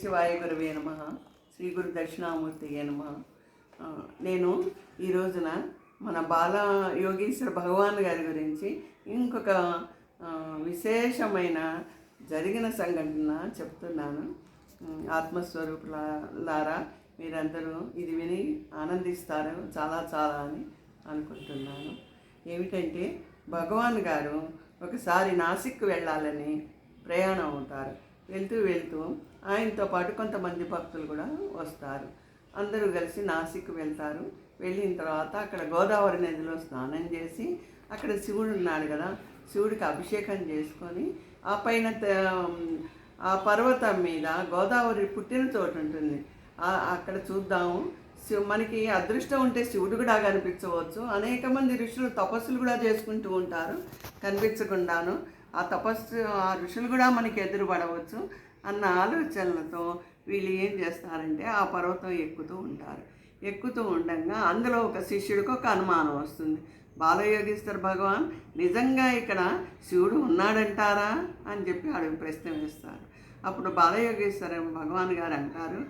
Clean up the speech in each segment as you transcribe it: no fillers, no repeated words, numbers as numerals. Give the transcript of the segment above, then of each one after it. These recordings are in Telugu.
శివాయ గురవే నమః. శ్రీ గురు దక్షిణామూర్తియే నమః. నేను ఈ రోజున మన బాల యోగీశ్వర భగవాన్ గారి గురించి ఇంకొక విశేషమైన జరిగిన సంఘటన చెప్తున్నాను. ఆత్మస్వరూపులారా మీరందరూ ఇది విని ఆనందిస్తారు చాలా చాలా అని అనుకుంటున్నాను. ఏమిటంటే భగవాన్ గారు ఒకసారి నాసిక్ వెళ్ళాలని ప్రయాణం అవుతారు. వెళ్తూ వెళ్తూ ఆయనతో పాటు కొంతమంది భక్తులు కూడా వస్తారు. అందరూ కలిసి నాసిక్ వెళ్తారు. వెళ్ళిన తర్వాత అక్కడ గోదావరి నదిలో స్నానం చేసి అక్కడ శివుడు ఉన్నాడు కదా, శివుడికి అభిషేకం చేసుకొని ఆ పైన ఆ పర్వతం మీద గోదావరి పుట్టిన చోటు ఉంటుంది. అక్కడ చూద్దాము, మనకి అదృష్టం ఉంటే శివుడు కూడా కనిపించవచ్చు. అనేక మంది ఋషులు తపస్సులు కూడా చేసుకుంటూ ఉంటారు కనిపించకుండాను. ఆ ఋషులు కూడా మనకి ఎదురుపడవచ్చు అన్న ఆలోచనలతో వీళ్ళు ఏం చేస్తారంటే ఆ పర్వతం ఎక్కుతూ ఉంటారు. ఎక్కుతూ ఉండగా అందులో ఒక శిష్యుడికి ఒక అనుమానం వస్తుంది. బాలయోగీశ్వర భగవాన్ నిజంగా ఇక్కడ శివుడు ఉన్నాడంటారా అని చెప్పి అడుగు ప్రశ్న వేస్తారు. అప్పుడు బాలయోగేశ్వర భగవాన్ గారు అంటారు,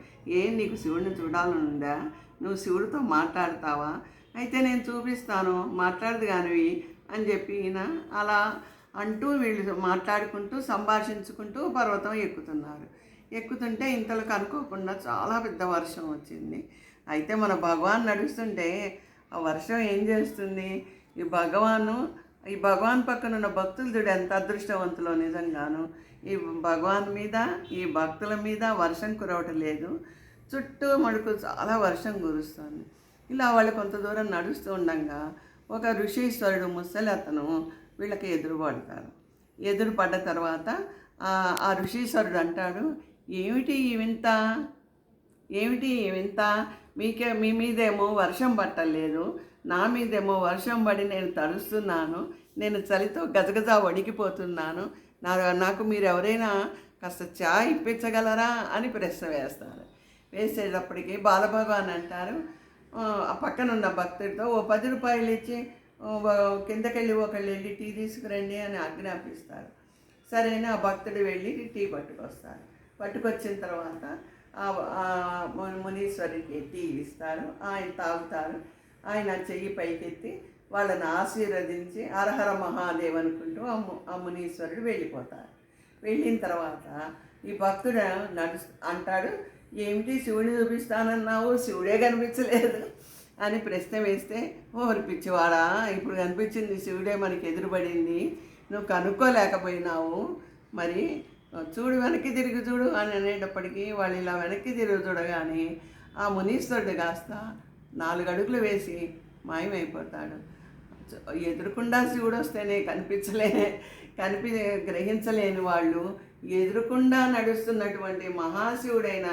నీకు శివుడిని చూడాలని ఉందా? నువ్వు శివుడితో మాట్లాడతావా? అయితే నేను చూపిస్తాను, మాట్లాడదు కానివి అని చెప్పి ఈయన అలా అంటూ వీళ్ళు మాట్లాడుకుంటూ సంభాషించుకుంటూ పర్వతం ఎక్కుతున్నారు. ఎక్కుతుంటే ఇంతలోకి అనుకోకుండా చాలా పెద్ద వర్షం వచ్చింది. అయితే మన భగవాన్ నడుస్తుంటే ఆ వర్షం ఏం చేస్తుంది, ఈ భగవాన్ పక్కన ఉన్న భక్తులు చూడు ఎంత అదృష్టవంతులో నిజంగాను. ఈ భగవాన్ మీద ఈ భక్తుల మీద వర్షం కురవటం లేదు, చుట్టూ మడుకు చాలా వర్షం కురుస్తుంది. ఇలా వాళ్ళు కొంత దూరం నడుస్తూ ఉండగా ఒక ఋషీశ్వరుడు ముసలి అతను వీళ్ళకి ఎదురుపడతారు. ఎదురుపడ్డ తర్వాత ఆ ఋషీశ్వరుడు అంటాడు, ఏమిటి ఈ వింత, మీ మీదేమో వర్షం పట్టలేదు, నా మీదేమో వర్షం పడి నేను తడుస్తున్నాను, నేను చలితో గజగజ వణికిపోతున్నాను, నాకు మీరు ఎవరైనా కాస్త చాయ్ ఇప్పించగలరా అని ప్రశ్న వేస్తారు. వేసేటప్పటికి బాలభగవాన్ అంటారు, ఆ పక్కనున్న భక్తుడితో 10 రూపాయలు ఇచ్చి కిందకెళ్ళి ఒకళ్ళు వెళ్ళి టీ తీసుకురండి అని ఆజ్ఞాపిస్తారు. సరేనా, ఆ భక్తుడు వెళ్ళి టీ పట్టుకొస్తారు. పట్టుకొచ్చిన తర్వాత మునీశ్వరికి టీ ఇస్తారు. ఆయన తాగుతారు. ఆయన చెయ్యి పైకెత్తి వాళ్ళని ఆశీర్వదించి హరహర మహాదేవ్ అనుకుంటూ ఆ మునీశ్వరుడు వెళ్ళిపోతారు. వెళ్ళిన తర్వాత ఈ భక్తుడు అంటాడు, ఏమిటి శివుడిని చూపిస్తానన్నావు, శివుడే కనిపించలేదు అని ప్రశ్న వేస్తే, ఓరి పిచ్చివాడా, ఇప్పుడు కనిపించింది శివుడే మనకి ఎదురుపడింది, నువ్వు కనుక్కోలేకపోయినావు, మరి చూడు వెనక్కి తిరిగి చూడు అని అనేటప్పటికీ వాళ్ళు ఇలా వెనక్కి తిరిగి చూడగానే ఆ మునీశ్వరుడు కాస్త 4 అడుగులు వేసి మాయమైపోతాడు. ఎదురుకుండా శివుడు వస్తేనే గ్రహించలేని వాళ్ళు ఎదురుకుండా నడుస్తున్నటువంటి మహాశివుడైన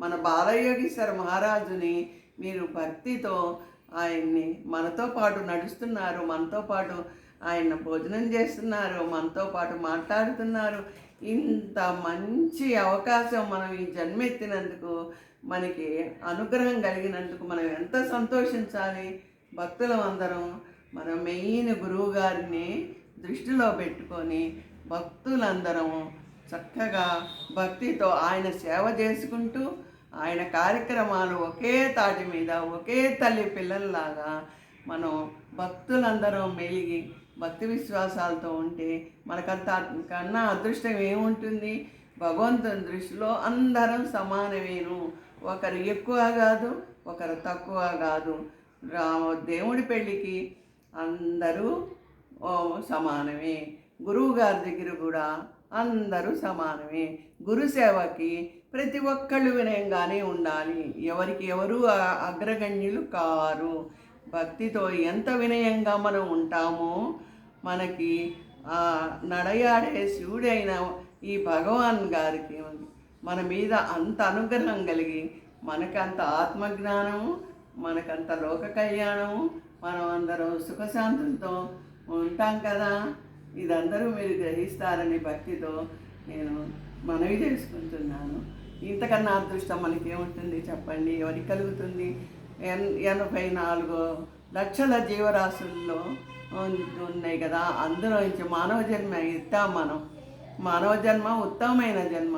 మన బాలయోగీశ్వర మహారాజుని మీరు భక్తితో ఆయన్ని మనతో పాటు నడుస్తున్నారు, మనతో పాటు ఆయన భోజనం చేస్తున్నారు, మనతో పాటు మాట్లాడుతున్నారు. ఇంత మంచి అవకాశం మనం ఈ జన్మెత్తినందుకు, మనకి అనుగ్రహం కలిగినందుకు మనం ఎంత సంతోషించాలి. భక్తులం అందరం మన మెయిన్ గురువు గారిని దృష్టిలో పెట్టుకొని భక్తులందరం చక్కగా భక్తితో ఆయన సేవ చేసుకుంటూ ఆయన కార్యక్రమాలు ఒకే తాటి మీద ఒకే తల్లి పిల్లల్లాగా మనం భక్తులందరం మెలిగి భక్తి విశ్వాసాలతో ఉంటే కన్నా అదృష్టం ఏముంటుంది? భగవంతుని దృష్టిలో అందరం సమానమేను, ఒకరు ఎక్కువ కాదు, ఒకరు తక్కువ కాదు. దేవుడి పెళ్ళికి అందరూ సమానమే, గురువు గారి దగ్గర కూడా అందరూ సమానమే. గురు సేవకి ప్రతి ఒక్కళ్ళు వినయంగానే ఉండాలి, ఎవరికి ఎవరు అగ్రగణ్యులు కారు. భక్తితో ఎంత వినయంగా మనం ఉంటామో మనకి నడయాడే శివుడైన ఈ భగవాన్ గారికి మన మీద అంత అనుగ్రహం కలిగి మనకంత ఆత్మజ్ఞానము, మనకంత లోక కళ్యాణము, మనం అందరం సుఖశాంతులతో ఉంటాం కదా. ఇదందరూ మీరు గ్రహిస్తారని భక్తితో నేను మనవి చేసుకుంటున్నాను. ఇంతకన్నా అదృష్టం మనకి ఏముంటుంది చెప్పండి? ఎవరికి కలుగుతుంది? 84 లక్షల జీవరాశుల్లో ఉన్నాయి కదా, అందులో నుంచి మానవ జన్మ ఎత్తాం మనం. మానవ జన్మ ఉత్తమమైన జన్మ.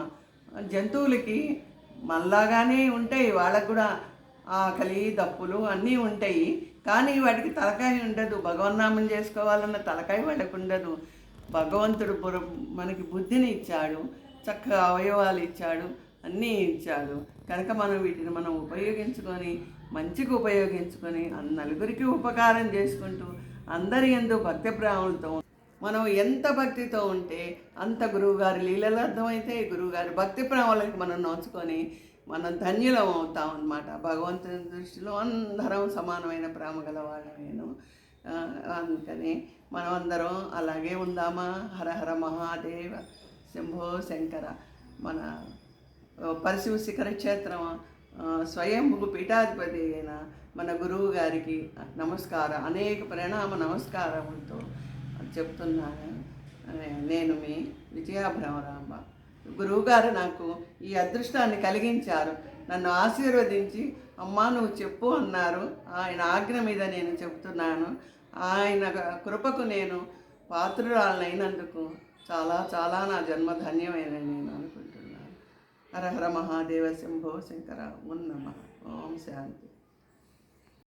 జంతువులకి మనలాగానే ఉంటాయి, వాళ్ళకు కూడా ఆకలి దప్పులు అన్నీ ఉంటాయి. కానీ వాటికి తలకాయ ఉండదు. భగవన్నామం చేసుకోవాలన్న తలకాయ వాళ్ళకు ఉండదు. భగవంతుడు మనకి బుద్ధిని ఇచ్చాడు, చక్కగా అవయవాలు ఇచ్చాడు, అన్నీ ఇచ్చాడు. కనుక మనం వీటిని మనం ఉపయోగించుకొని మంచిగా ఉపయోగించుకొని నలుగురికి ఉపకారం చేసుకుంటూ అందరి యందు భక్తి ప్రేమలతో మనం ఎంత భక్తితో ఉంటే అంత గురువుగారి లీలలు అర్థమైతే గురువుగారి భక్తి ప్రేమలకు మనం నోచుకొని మనం ధన్యులం అవుతాం అన్నమాట. భగవంతుని దృష్టిలో అందరం సమానమైన ప్రేమ గలవాళ్ళమేను. అందుకని మనం అందరం అలాగే ఉందామా. హర హర మహాదేవ శంభో శంకర. మన పరశివ శిఖర క్షేత్రం స్వయంభూ పీఠాధిపతి అయిన మన గురువు గారికి నమస్కారం, అనేక ప్రణామ నమస్కారములతో చెప్తున్నాను. నేను మీ విజయాభ్రమరాంబ. గురువుగారు నాకు ఈ అదృష్టాన్ని కలిగించారు, నన్ను ఆశీర్వదించి అమ్మా నువ్వు చెప్పు అన్నారు. ఆయన ఆజ్ఞ మీద నేను చెప్తున్నాను. ఆయన కృపకు నేను పాత్రురాలైనందుకు చాలా చాలా నా జన్మ ధన్యమైన నేను అనుకుంటున్నాను. హర హర మహాదేవ శంభో శంకర. ఓం నమః. ఓం శాంతి.